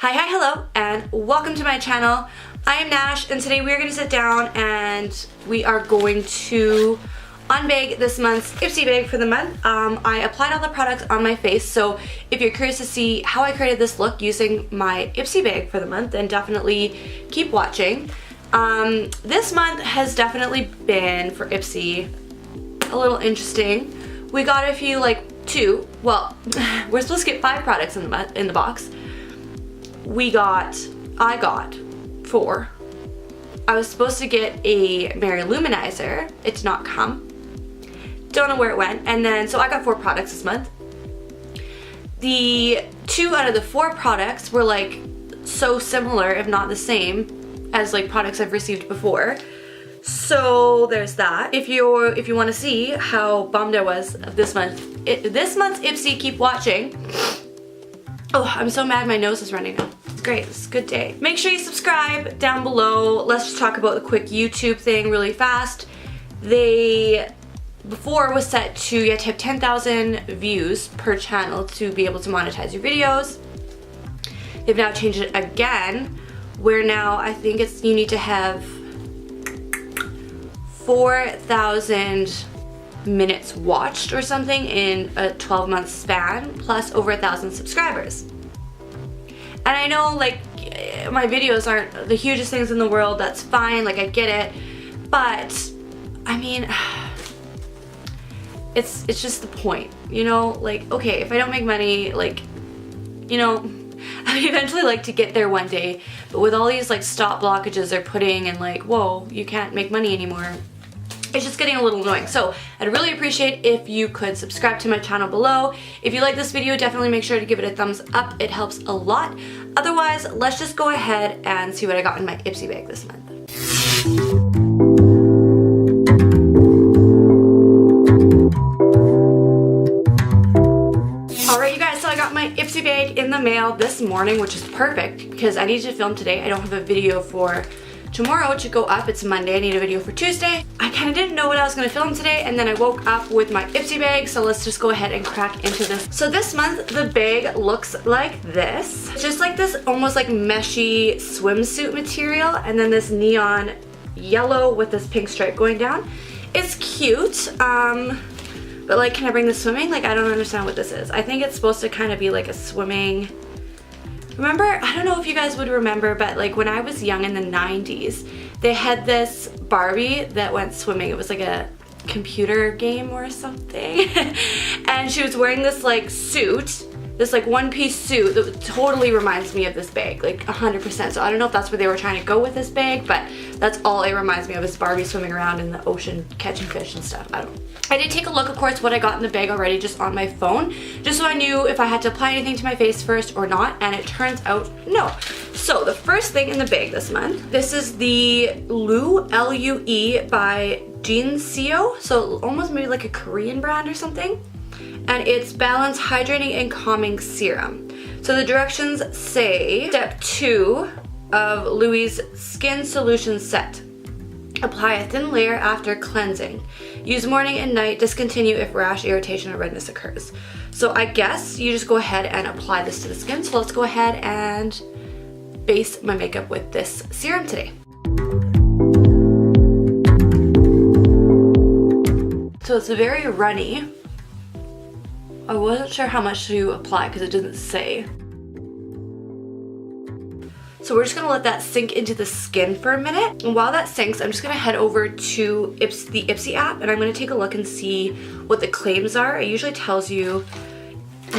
Hello, and welcome to my channel. I am Nash, and today we are going to sit down and we are going to unbag this month's Ipsy bag for the month. I applied all the products on my face, so if you're curious to see how I created this look using my Ipsy bag for the month, then definitely keep watching. This month has definitely been, for Ipsy, a little interesting. We got a few, like we're supposed to get 5 products in the box. I got 4. I was supposed to get a Mary Luminizer. It did not come. Don't know where it went. And then, so I got 4 products this month. The 2 out of the 4 products were like so similar, if not the same, as like products I've received before. So there's that. If you want to see how bummed I was this month, this month's Ipsy, keep watching. Oh, I'm so mad my nose is running now. It's great, it's a good day. Make sure you subscribe down below. Let's just talk about the quick YouTube thing really fast. Before was set to, you had to have 10,000 views per channel to be able to monetize your videos. They've now changed it again, where now I think you need to have 4,000 minutes watched or something in a 12-month span, plus over 1,000 subscribers. And I know, like, my videos aren't the hugest things in the world. That's fine, like, I get it, but I mean, it's just the point, you know? Like, okay, if I don't make money, like, you know, I would eventually like to get there one day, but with all these like stop blockages they're putting and like, whoa, you can't make money anymore, it's just getting a little annoying. So I'd really appreciate if you could subscribe to my channel below. If you like this video, definitely make sure to give it a thumbs up. It helps a lot. Otherwise, let's just go ahead and see what I got in my Ipsy bag this month. Alright you guys, so I got my Ipsy bag in the mail this morning, which is perfect because I need to film today. I don't have a video for tomorrow to go up. It's Monday. I need a video for Tuesday. I kind of didn't know what I was going to film today, and then I woke up with my Ipsy bag, so let's just go ahead and crack into this. So this month the bag looks like this. It's just like this almost like meshy swimsuit material, and then this neon yellow with this pink stripe going down. It's cute, but like, can I bring this swimming? Like, I don't understand what this is. I think it's supposed to kind of be like a swimming. Remember, I don't know if you guys would remember, but like when I was young in the 90s, they had this Barbie that went swimming. It was like a computer game or something. And she was wearing this like suit, this like one-piece suit that totally reminds me of this bag, like 100%. So I don't know if that's where they were trying to go with this bag, but that's all it reminds me of, is Barbie swimming around in the ocean catching fish and stuff. I don't know. I did take a look, of course, what I got in the bag already just on my phone, just so I knew if I had to apply anything to my face first or not, and it turns out no. So the first thing in the bag this month, this is the Lue, L-U-E, by Jeanseo, so almost maybe like a Korean brand or something, and it's Balance Hydrating and Calming Serum. So the directions say, step 2 of Louis' Skin Solution Set. Apply a thin layer after cleansing. Use morning and night. Discontinue if rash, irritation, or redness occurs. So I guess you just go ahead and apply this to the skin. So let's go ahead and base my makeup with this serum today. So it's very runny. I wasn't sure how much to apply because it doesn't say. So we're just gonna let that sink into the skin for a minute. And while that sinks, I'm just gonna head over to the Ipsy app, and I'm gonna take a look and see what the claims are. It usually tells you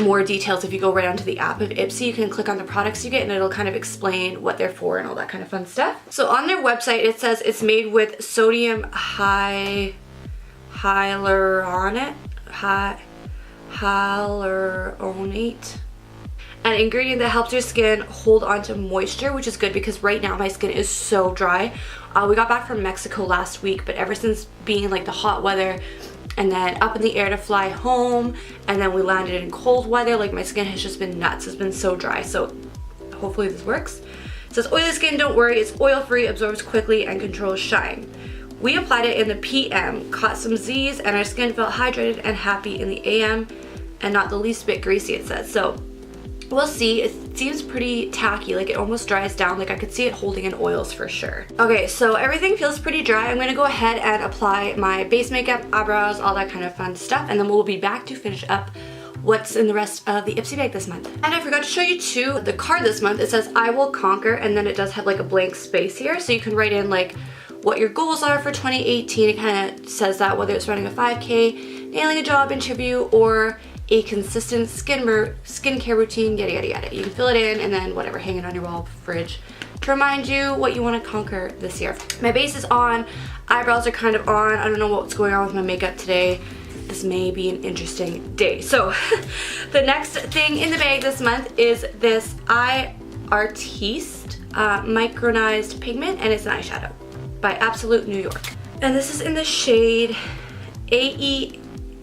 more details if you go right onto the app of Ipsy. You can click on the products you get and it'll kind of explain what they're for and all that kind of fun stuff. So on their website, it says it's made with sodium hyaluronate, an ingredient that helps your skin hold on to moisture, which is good because right now my skin is so dry. We got back from Mexico last week, but ever since being in like the hot weather and then up in the air to fly home, and then we landed in cold weather, like my skin has just been nuts. It's been so dry, so hopefully this works. It says oily skin, don't worry, it's oil-free, absorbs quickly, and controls shine. We applied it in the PM, caught some Z's, and our skin felt hydrated and happy in the AM, and not the least bit greasy, it says. So We'll see. It seems pretty tacky, like it almost dries down. Like I could see it holding in oils for sure. Okay, so everything feels pretty dry. I'm gonna go ahead and apply my base makeup, eyebrows, all that kind of fun stuff, and then we'll be back to finish up what's in the rest of the Ipsy bag this month. And I forgot to show you too, the card this month. It says I will conquer, and then it does have like a blank space here, so you can write in like what your goals are for 2018. It kind of says that, whether it's running a 5K, nailing a job interview, or a consistent skincare routine, yada yada yada. You can fill it in and then whatever, hang it on your wall, fridge, to remind you what you want to conquer this year. My base is on, eyebrows are kind of on. I don't know what's going on with my makeup today. This may be an interesting day. So the next thing in the bag this month is this Artiste micronized pigment, and it's an eyeshadow by Absolute New York. And this is in the shade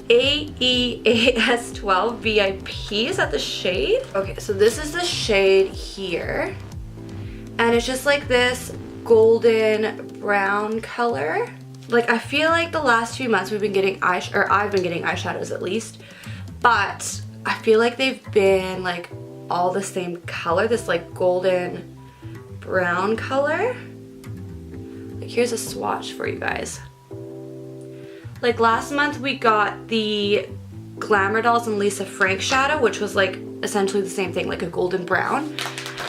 AEAS12 VIP. Is that the shade? Okay, so this is the shade here. And it's just like this golden brown color. Like I feel like the last few months we've been getting I've been getting eyeshadows at least, but I feel like they've been like all the same color, this like golden brown color. Like here's a swatch for you guys. Like last month we got the Glamour Dolls and Lisa Frank shadow, which was like essentially the same thing, like a golden brown.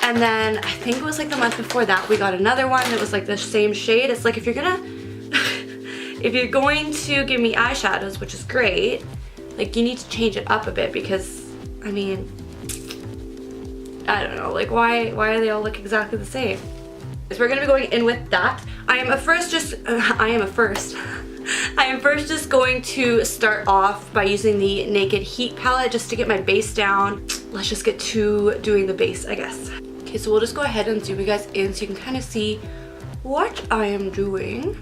And then I think it was like the month before that we got another one that was like the same shade. It's like if you're going to give me eyeshadows, which is great, like you need to change it up a bit, because I mean, I don't know, like why do they all look exactly the same? So we're gonna be going in with that. I am first just going to start off by using the Naked Heat palette just to get my base down. Let's just get to doing the base, I guess. Okay, so we'll just go ahead and zoom you guys in so you can kind of see what I am doing.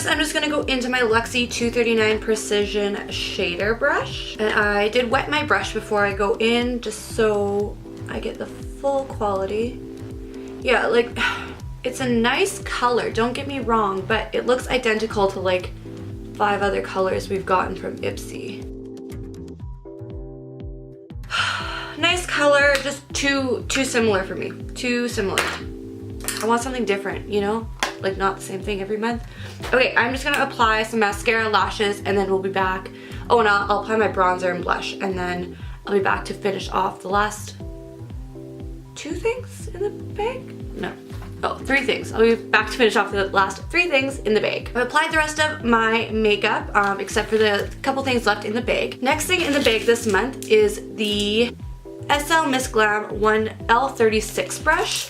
I'm just gonna go into my Luxie 239 Precision shader brush, and I did wet my brush before I go in just so I get the full quality. Yeah, like it's a nice color, don't get me wrong, but it looks identical to like 5 other colors we've gotten from Ipsy. Nice color, just too similar for me, too similar. I want something different, you know? Like not the same thing every month. Okay, I'm just gonna apply some mascara, lashes, and then we'll be back. Oh, and I'll apply my bronzer and blush, and then I'll be back to finish off the last 2 things in the bag? No. Oh, 3 things. I'll be back to finish off the last 3 things in the bag. I've applied the rest of my makeup, except for the couple things left in the bag. Next thing in the bag this month is the SL Miss Glam 1L36 brush.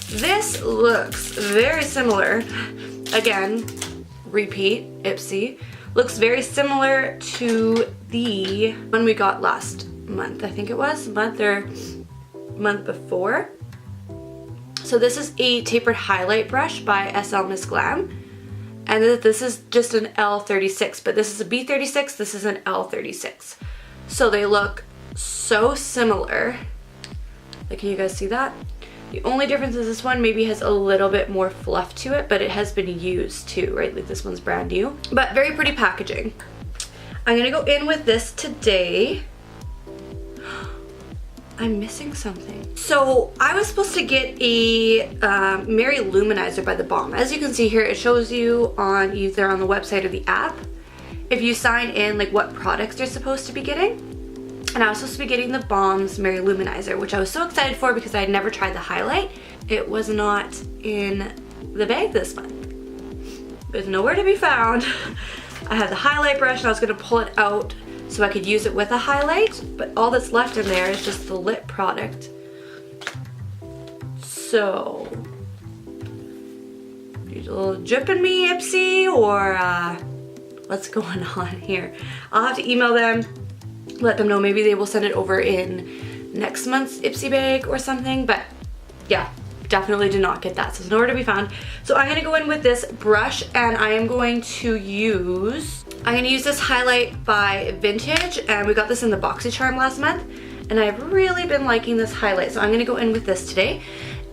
This looks very similar, again, repeat, Ipsy, looks very similar to the one we got last month, I think it was, month before. So this is a tapered highlight brush by SL Miss Glam, and this is just an L36, but this is a B36, this is an L36. So they look so similar. Like, can you guys see that? The only difference is this one maybe has a little bit more fluff to it, but it has been used too, right? Like this one's brand new, but very pretty packaging. I'm gonna go in with this today. I'm missing something. So I was supposed to get a Mary Luminizer by The Balm. As you can see here, it shows you on either on the website or the app, if you sign in, like what products you're supposed to be getting. And I was supposed to be getting The Balm's Mary Luminizer, which I was so excited for because I had never tried the highlight. It was not in the bag this month. It's nowhere to be found. I have the highlight brush and I was gonna pull it out so I could use it with a highlight, but all that's left in there is just the lip product. So, need a little drip in me, Ipsy, or what's going on here? I'll have to email them, let them know. Maybe they will send it over in next month's Ipsy bag or something, but yeah, definitely did not get that, so it's nowhere to be found. So I'm gonna go in with this brush and I am going to use this highlight by Vintage, and we got this in the BoxyCharm last month, and I've really been liking this highlight, so I'm gonna go in with this today.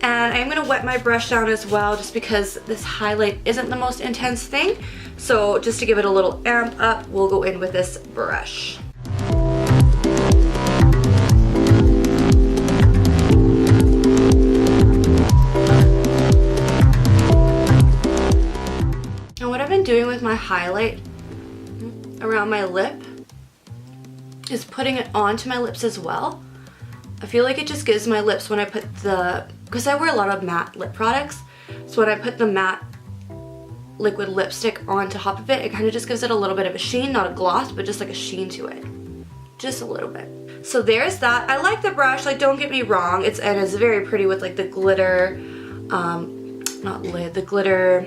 And I'm gonna wet my brush down as well, just because this highlight isn't the most intense thing. So just to give it a little amp up, we'll go in with this brush. And what I've been doing with my highlight around my lip is putting it onto my lips as well. I feel like it just gives my lips, when I put because I wear a lot of matte lip products, so when I put the matte liquid lipstick on top of it, it kind of just gives it a little bit of a sheen, not a gloss, but just like a sheen to it. Just a little bit. So there's that. I like the brush, like don't get me wrong, it's very pretty with like the glitter, the glitter,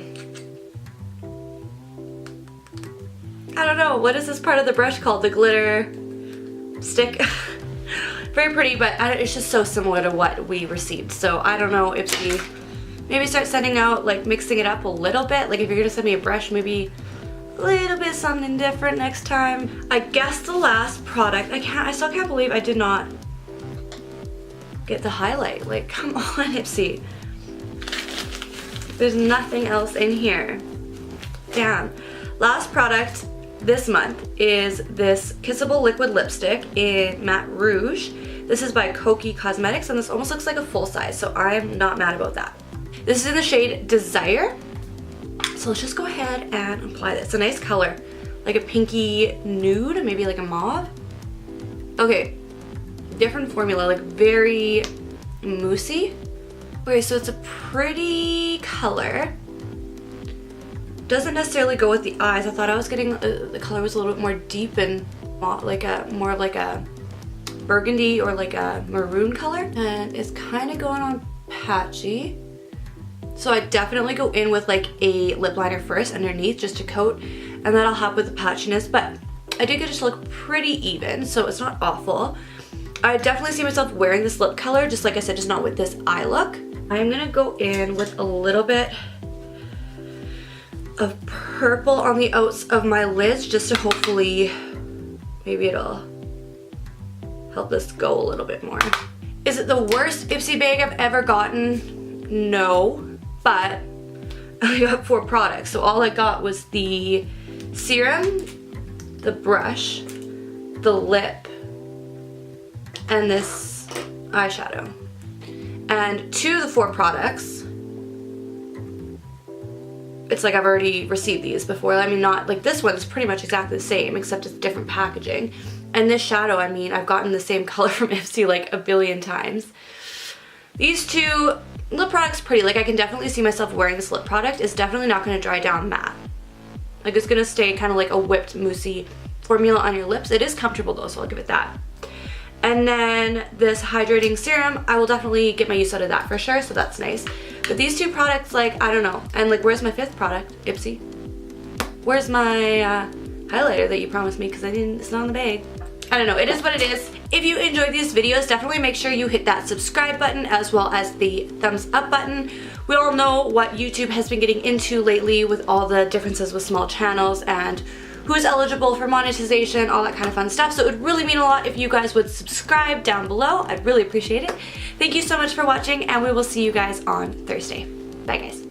I don't know, what is this part of the brush called? The glitter stick. Very pretty, but it's just so similar to what we received. So I don't know, Ipsy, maybe start sending out, like mixing it up a little bit. Like if you're gonna send me a brush, maybe a little bit something different next time. I guess the last product, I still can't believe I did not get the highlight. Like, come on, Ipsy. There's nothing else in here. Damn. Last product this month is this Kissable Liquid Lipstick in Matte Rouge. This is by Koki Cosmetics, and this almost looks like a full size, so I'm not mad about that. This is in the shade Desire. So let's just go ahead and apply this. It's a nice color, like a pinky nude, maybe like a mauve. Okay, different formula, like very moussey. Okay, so it's a pretty color. Doesn't necessarily go with the eyes. I thought I was getting, the color was a little bit more deep and like more of like a burgundy or like a maroon color. And it's kind of going on patchy. So I definitely go in with like a lip liner first underneath just to coat, and that'll help with the patchiness. But I do get it to look pretty even, so it's not awful. I definitely see myself wearing this lip color, just like I said, just not with this eye look. I'm gonna go in with a little bit of purple on the outs of my lids, just to hopefully, maybe it'll help this go a little bit more. Is it the worst Ipsy bag I've ever gotten? No, but I got 4 products. So all I got was the serum, the brush, the lip, and this eyeshadow. And 2 of the 4 products, it's like I've already received these before. I mean, not like this one's pretty much exactly the same, except it's different packaging. And this shadow, I mean, I've gotten the same color from Ipsy like a billion times. These 2 lip products pretty. Like I can definitely see myself wearing this lip product. It's definitely not going to dry down matte. Like it's going to stay kind of like a whipped moussey formula on your lips. It is comfortable though, so I'll give it that. And then this hydrating serum, I will definitely get my use out of that for sure, so that's nice. But these 2 products, like, I don't know. And like, where's my 5th product, Ipsy? Where's my highlighter that you promised me, because it's not in the bag. I don't know, it is what it is. If you enjoyed these videos, definitely make sure you hit that subscribe button as well as the thumbs up button. We all know what YouTube has been getting into lately with all the differences with small channels and who's eligible for monetization, all that kind of fun stuff. So it would really mean a lot if you guys would subscribe down below. I'd really appreciate it. Thank you so much for watching, and we will see you guys on Thursday. Bye guys.